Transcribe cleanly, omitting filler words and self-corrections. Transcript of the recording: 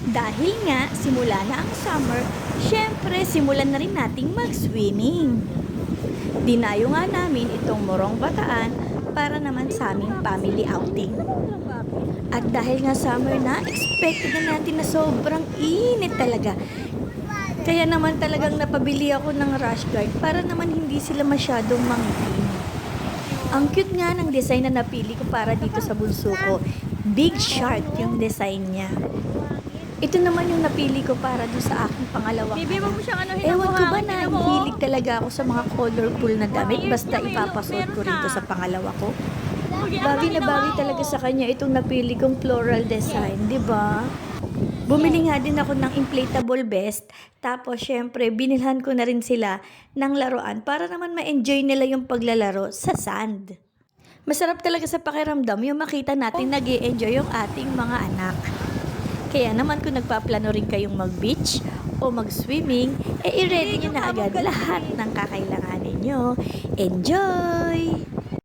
Dahil nga, simula na ang summer, syempre simulan na rin nating mag-swimming. Dinayo nga namin itong Morong Bataan para naman sa aming family outing. At dahil nga summer na, expected na natin na sobrang init talaga. Kaya naman talagang napabili ako ng rash guard para naman hindi sila masyadong mangitim. Ang cute nga ng design na napili ko para dito sa bunso ko. Big shark yung design niya. Ito naman yung napili ko para doon sa aking pangalawang Bibi, wag mo anak. siyang anuhin Ewan ko ba buhangin, na tingnan mo, oh. hilig talaga ako sa mga colorful na damit basta ipapasuot ko rin to sa pangalawa ko. Bagay na bagay talaga sa kanya itong napili kong floral design, di ba? Bumili nga din ako ng inflatable vest, tapos syempre binilhan ko na rin sila ng laruan para naman ma-enjoy nila yung paglalaro sa sand. Masarap talaga sa pakiramdam yung makita natin nag-i-enjoy yung ating mga anak. Kaya naman kung nagpaplano rin kayong mag-beach o mag-swimming, i-ready nyo na agad lahat ng kakailanganin nyo. Enjoy!